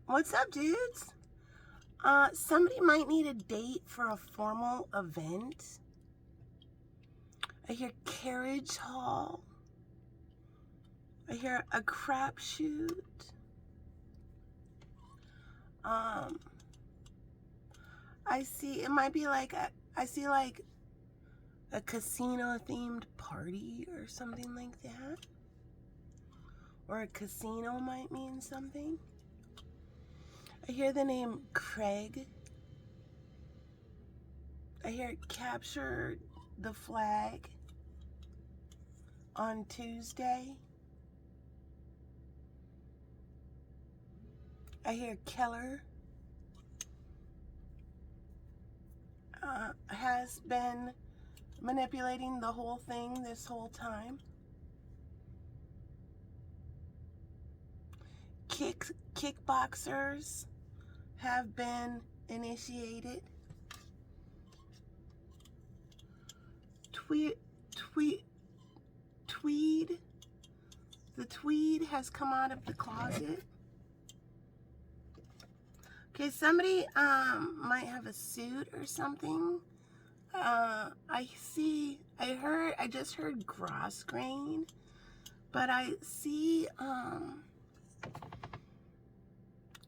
What's up, dudes? Somebody might need a date for a formal event. I hear carriage hall. I hear a crapshoot. I see, it might be like, I see like a casino themed party or something like that. Or a casino might mean something. I hear the name Craig. I hear capture the flag on Tuesday. I hear Keller has been manipulating the whole thing this whole time. Kickboxers have been initiated. Tweed. The tweed has come out of the closet. Okay, somebody might have a suit or something. I just heard gross grain, but I see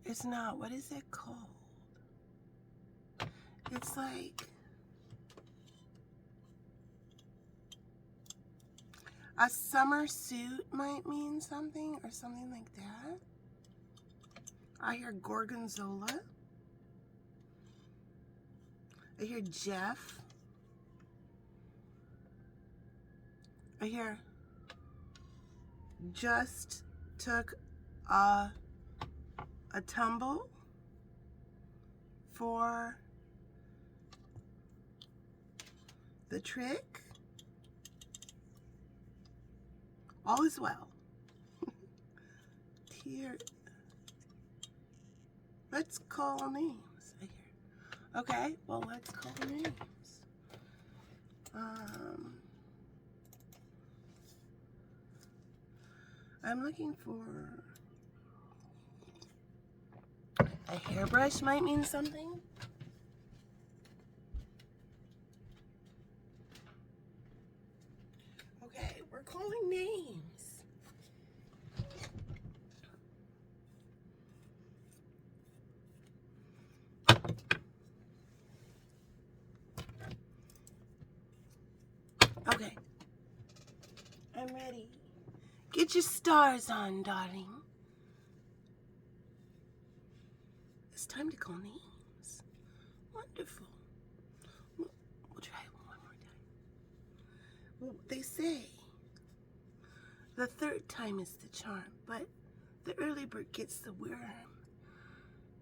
it's not, what is it called? It's like a summer suit might mean something or something like that. I hear gorgonzola. I hear Jeff. I hear just took a tumble for the trick. All is well. Here, let's call names. I hear. Okay, well, let's call names. I'm looking for a hairbrush might mean something. Okay, we're calling names. Okay, I'm ready. Get your stars on, darling. It's time to call names. Wonderful. We'll try it one more time. Well, they say the third time is the charm, but the early bird gets the worm.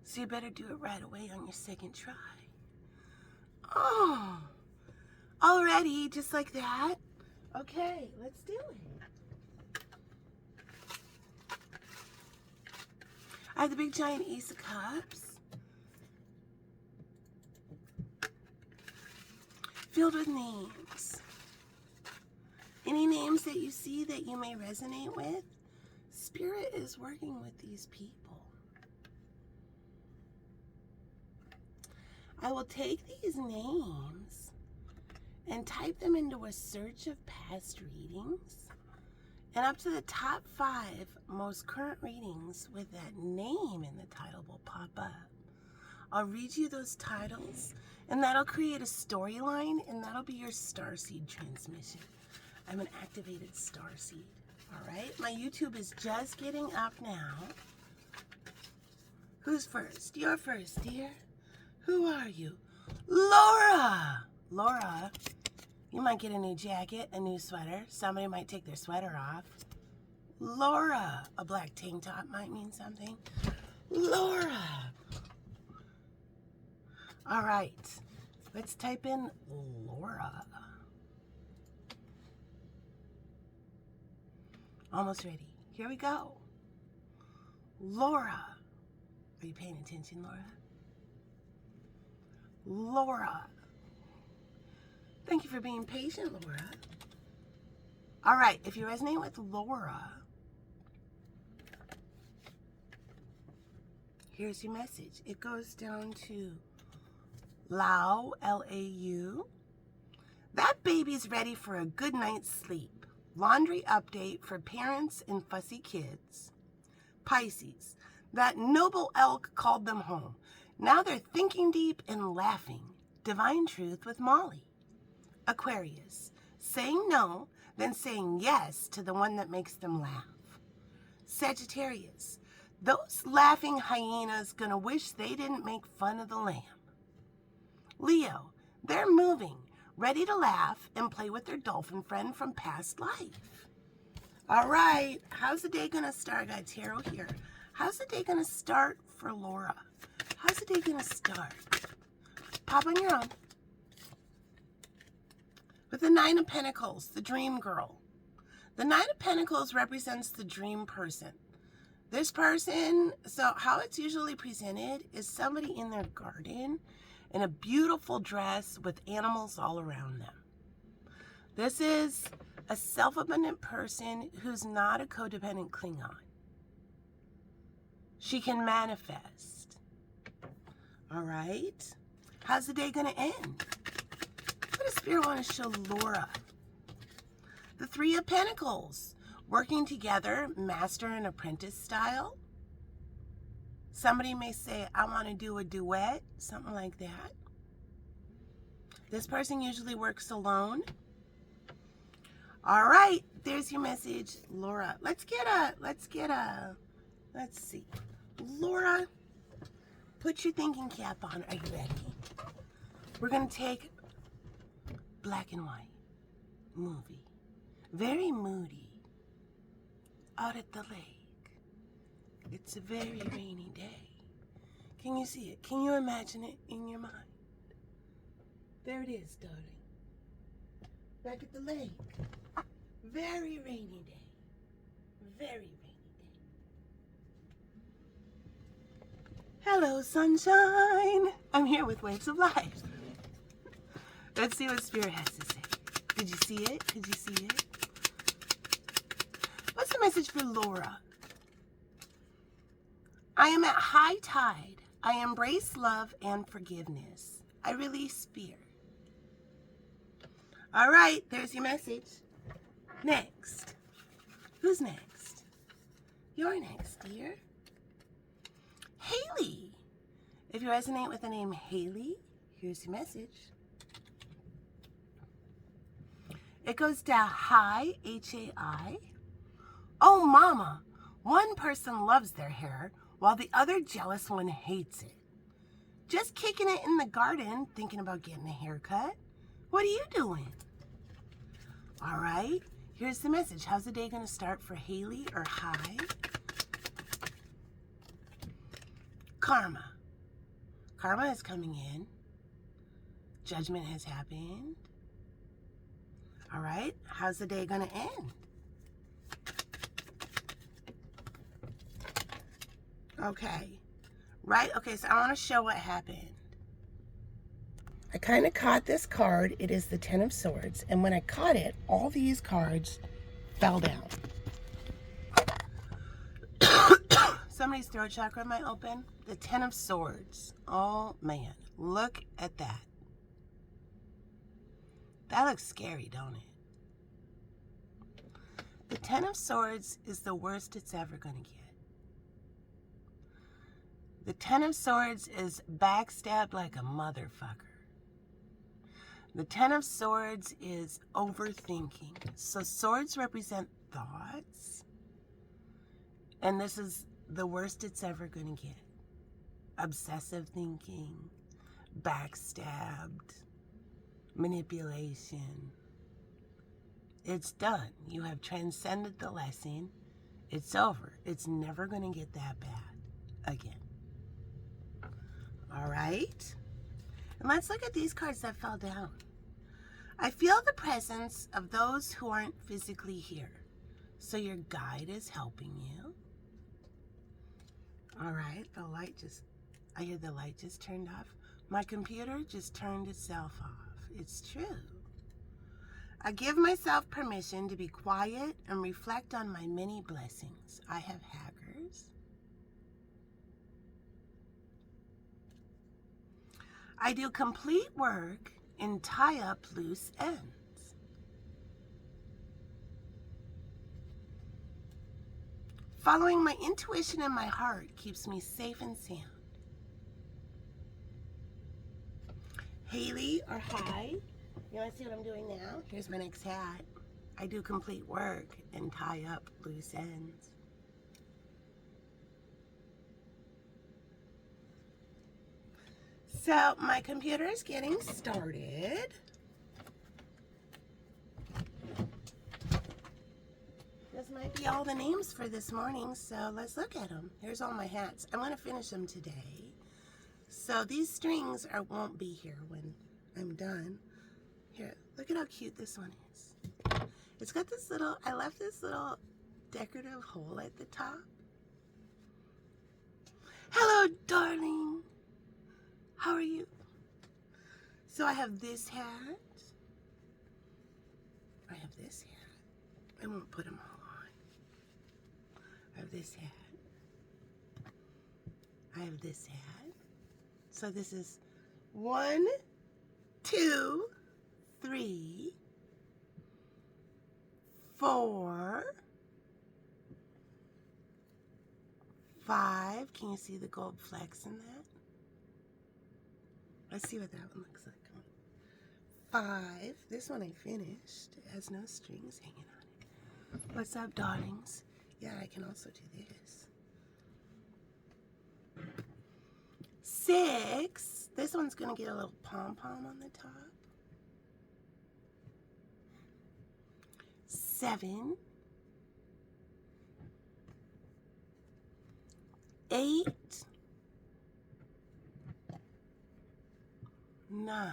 So you better do it right away on your second try. Oh, already, just like that? Okay, let's do it. I have the big giant Ace of Cups. Filled with names. Any names that you see that you may resonate with, Spirit is working with these people. I will take these names and type them into a search of past readings. And up to the top 5 most current readings with that name in the title will pop up. I'll read you those titles, and that'll create a storyline, and that'll be your Starseed transmission. I'm an activated Starseed, all right? My YouTube is just getting up now. Who's first? You're first, dear. Who are you? Laura! Laura, you might get a new jacket, a new sweater. Somebody might take their sweater off. Laura, a black tank top might mean something. Laura. All right, let's type in Laura. Almost ready. Here we go. Laura. Are you paying attention, Laura? Laura. Thank you for being patient, Laura. All right, if you resonate with Laura, Here's your message. It goes down to Lau, L-A-U. That baby's ready for a good night's sleep. Laundry update for parents and fussy kids. Pisces. That noble elk called them home. Now they're thinking deep and laughing. Divine truth with Molly. Aquarius. Saying no, then saying yes to the one that makes them laugh. Sagittarius. Those laughing hyenas gonna wish they didn't make fun of the lamb. Leo. They're moving, ready to laugh and play with their dolphin friend from past life. All right, how's the day gonna start? I got tarot here. How's the day gonna start for Laura? How's the day gonna start? Pop on your own. With the Nine of Pentacles, the dream girl. The Nine of Pentacles represents the dream person. This person, so how it's usually presented is somebody in their garden in a beautiful dress with animals all around them. This is a self-abundant person who's not a codependent Klingon. She can manifest. All right. How's the day going to end? What does Spirit want to show Laura? The Three of Pentacles. Working together, master and apprentice style. Somebody may say, I want to do a duet, something like that. This person usually works alone. All right, there's your message, Laura. Let's see. Laura, put your thinking cap on. Are you ready? We're going to take black and white movie. Very moody. Out at the lake. It's a very rainy day. Can you see it? Can you imagine it in your mind? There it is, darling. Back at the lake. Very rainy day. Very rainy day. Hello, sunshine. I'm here with Waves of Life. Let's see what Spirit has to say. Did you see it? Did you see it? What's the message for Laura? I am at high tide. I embrace love and forgiveness. I release fear. All right, there's your message. Next. Who's next? You're next, dear. Haley. If you resonate with the name Haley, here's your message. It goes down high, H-A-I. Oh, mama, one person loves their hair while the other jealous one hates it. Just kicking it in the garden, thinking about getting a haircut. What are you doing? All right, here's the message. How's the day going to start for Haley or high? Karma. Karma is coming in. Judgment has happened. All right, how's the day going to end? Okay, right? Okay, so I want to show what happened. I kind of caught this card. It is the Ten of Swords. And when I caught it, all these cards fell down. Somebody's throat chakra might open. The Ten of Swords. Oh, man. Look at that. That looks scary, don't it? The Ten of Swords is the worst it's ever going to get. The Ten of Swords is backstabbed like a motherfucker. The Ten of Swords is overthinking. So swords represent thoughts. And this is the worst it's ever going to get. Obsessive thinking, backstabbed, manipulation. It's done. You have transcended the lesson. It's over. It's never going to get that bad again. All right. And let's look at these cards that fell down. I feel the presence of those who aren't physically here. So your guide is helping you. All right. I hear the light just turned off. My computer just turned itself off. It's true. I give myself permission to be quiet and reflect on my many blessings. I have hackers. I do complete work and tie up loose ends. Following my intuition and my heart keeps me safe and sound. Haley or hi, you want to see what I'm doing now? Here's my next hat. I do complete work and tie up loose ends. So my computer is getting started. This might be all the names for this morning, so let's look at them. Here's all my hats. I'm going to finish them today. So these strings won't be here when I'm done. Here, look at how cute this one is. It's got this little, I left this little decorative hole at the top. Hello, darling. How are you? So I have this hat. I have this hat. I won't put them all on. I have this hat. I have this hat. So this is 1, 2, 3, 4, 5. Can you see the gold flecks in that? Let's see what that one looks like. 5. This one I finished. It has no strings hanging on it. What's up, darlings? Yeah, I can also do this. 6. This one's going to get a little pom-pom on the top. 7. 8. 9.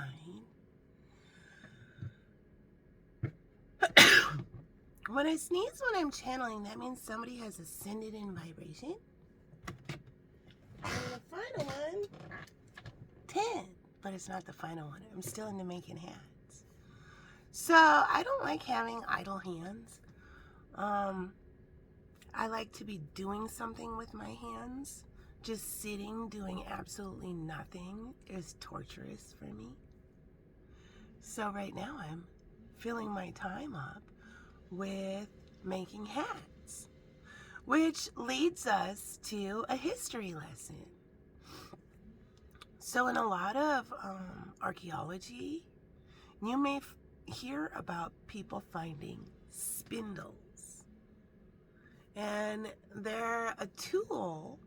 When I sneeze when I'm channeling, that means somebody has ascended in vibration. And the final one, 10. But it's not the final one. I'm still into making hats. So I don't like having idle hands. I like to be doing something with my hands. Just sitting doing absolutely nothing is torturous for me. So right now I'm filling my time up with making hats, which leads us to a history lesson. So in a lot of archaeology, you may hear about people finding spindles. And they're a tool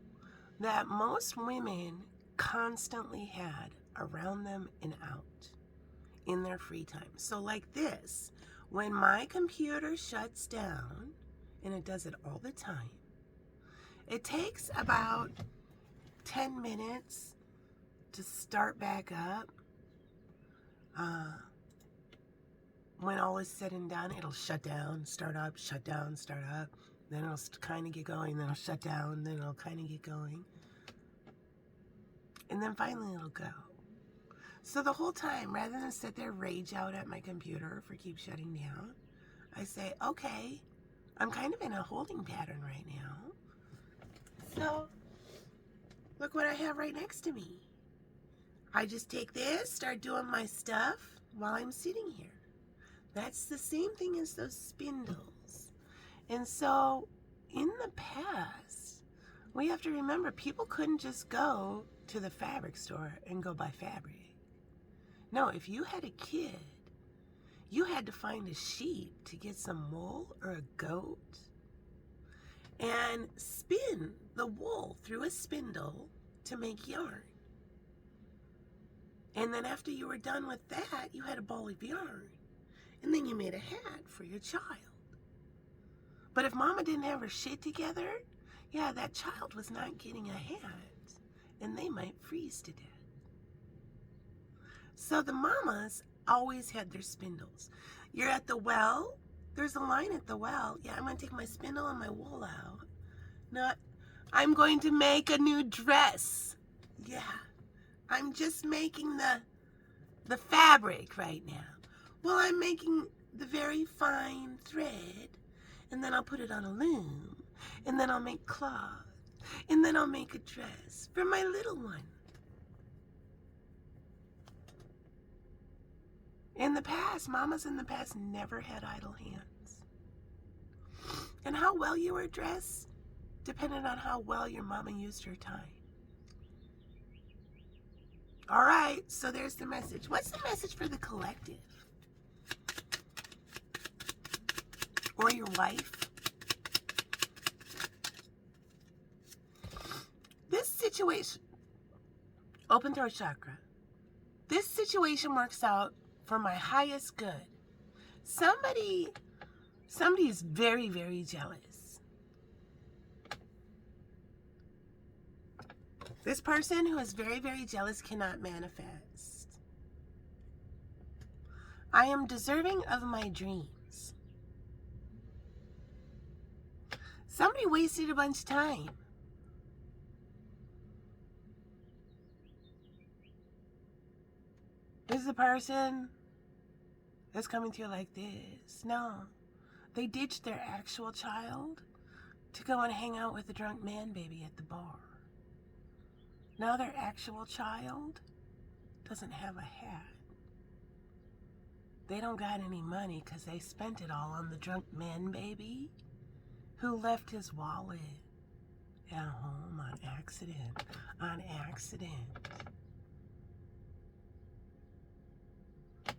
that most women constantly had around them and out in their free time. So like this, when my computer shuts down, and it does it all the time, it takes about 10 minutes to start back up. When all is said and done, it'll shut down, start up, shut down, start up. Then it'll kind of get going, then it'll shut down, then it'll kind of get going. And then finally it'll go. So the whole time, rather than sit there rage out at my computer for keep shutting down, I say, okay, I'm kind of in a holding pattern right now. So look what I have right next to me. I just take this, start doing my stuff while I'm sitting here. That's the same thing as those spindles. And so in the past, we have to remember people couldn't just go to the fabric store and go buy fabric. No, if you had a kid, you had to find a sheep to get some wool or a goat and spin the wool through a spindle to make yarn. And then after you were done with that, you had a ball of yarn. And then you made a hat for your child. But if mama didn't have her shit together, yeah, that child was not getting a hat. And they might freeze to death. So the mamas always had their spindles. You're at the well, there's a line at the well. Yeah, I'm going to take my spindle and my wool out. Not, I'm going to make a new dress. Yeah, I'm just making the fabric right now. Well, I'm making the very fine thread, and then I'll put it on a loom, and then I'll make cloth, and then I'll make a dress for my little one. In the past, mamas in the past never had idle hands. And how well you were dressed depended on how well your mama used her time. All right, so there's the message. What's the message for the collective? Or your wife? This situation, open throat chakra, this situation works out for my highest good. Somebody is very, very jealous. This person who is very, very jealous cannot manifest. I am deserving of my dreams. Somebody wasted a bunch of time. This is the person that's coming to you like this. No. They ditched their actual child to go and hang out with the drunk man baby at the bar. Now their actual child doesn't have a hat. They don't got any money because they spent it all on the drunk man baby who left his wallet at home on accident.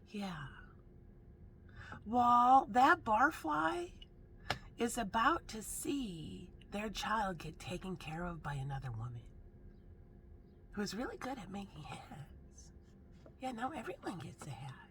Yeah. Well, that barfly is about to see their child get taken care of by another woman who's really good at making hats. Yeah, now everyone gets a hat.